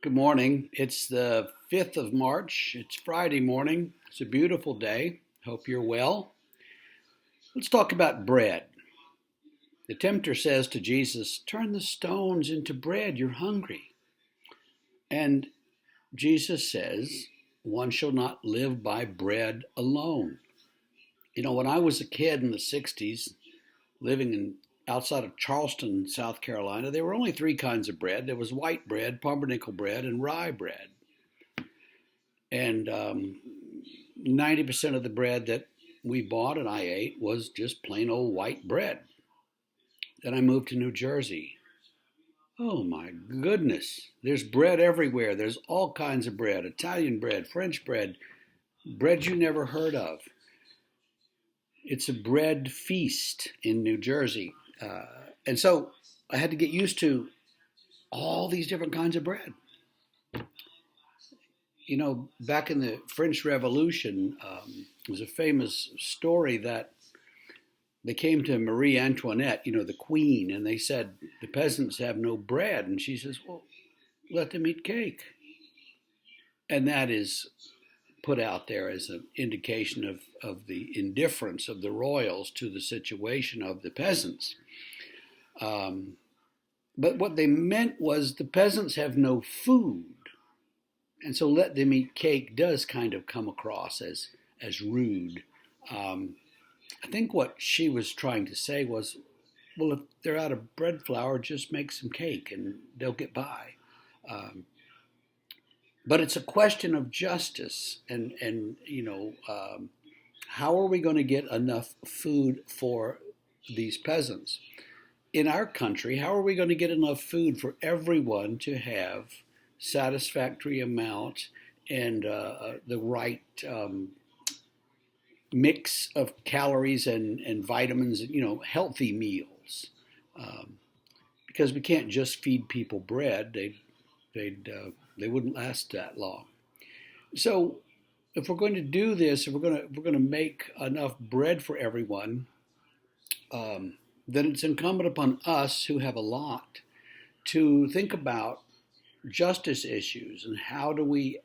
Good morning. It's the 5th of March. It's Friday morning. It's a beautiful day. Hope you're well. Let's talk about bread. The tempter says to Jesus, "Turn the stones into bread. You're hungry." And Jesus says, "One shall not live by bread alone." When I was a kid in the 60s, living outside of Charleston, South Carolina, there were only three kinds of bread. There was white bread, pumpernickel bread, and rye bread. And 90% of the bread that we bought and I ate was just plain old white bread. Then I moved to New Jersey. Oh my goodness, there's bread everywhere. There's all kinds of bread: Italian bread, French bread, bread you never heard of. It's a bread feast in New Jersey. And so I had to get used to all these different kinds of bread. Back in the French Revolution, there was a famous story that they came to Marie Antoinette, the queen, and they said, "The peasants have no bread." And she says, "Well, let them eat cake." And that is put out there as an indication of the indifference of the royals to the situation of the peasants. But what they meant was the peasants have no food. And so let them eat cake does kind of come across as rude. I think what she was trying to say was, well, if they're out of bread flour, just make some cake and they'll get by. Um, but it's a question of justice, and how are we going to get enough food for these peasants? In our country, how are we going to get enough food for everyone to have satisfactory amount and the right mix of calories and vitamins, healthy meals? Because we can't just feed people bread; they wouldn't last that long. So, if we're going to do this, if we're going to make enough bread for everyone, then it's incumbent upon us who have a lot to think about justice issues and how do we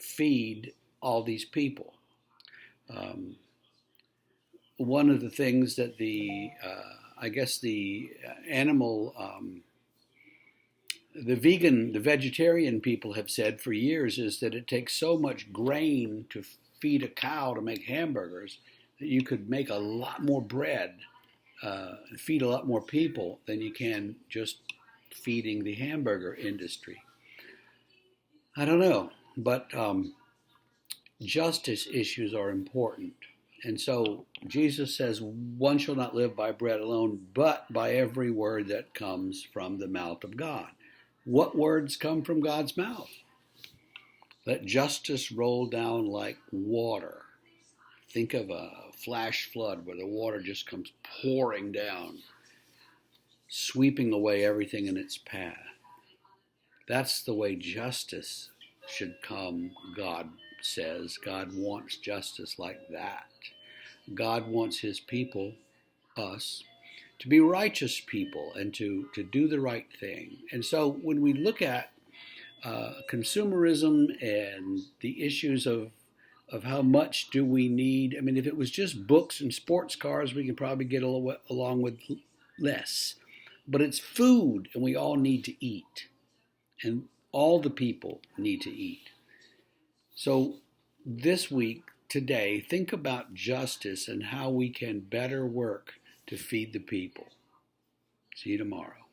feed all these people. Um, One of the things that I guess the animal, the vegetarian people have said for years is that it takes so much grain to feed a cow to make hamburgers that you could make a lot more bread, feed a lot more people than you can just feeding the hamburger industry. I don't know, but justice issues are important. And so Jesus says, "One shall not live by bread alone, but by every word that comes from the mouth of God." What words come from God's mouth? Let justice roll down like water. Think of a flash flood where the water just comes pouring down, sweeping away everything in its path. That's the way justice should come, God says. God wants justice like that. God wants his people, us, to be righteous people and to do the right thing. And so when we look at consumerism and the issues of how much do we need, I mean, if it was just books and sports cars, we could probably get along with less. But it's food, and we all need to eat. And all the people need to eat. So this week, today, think about justice and how we can better work to feed the people. See you tomorrow.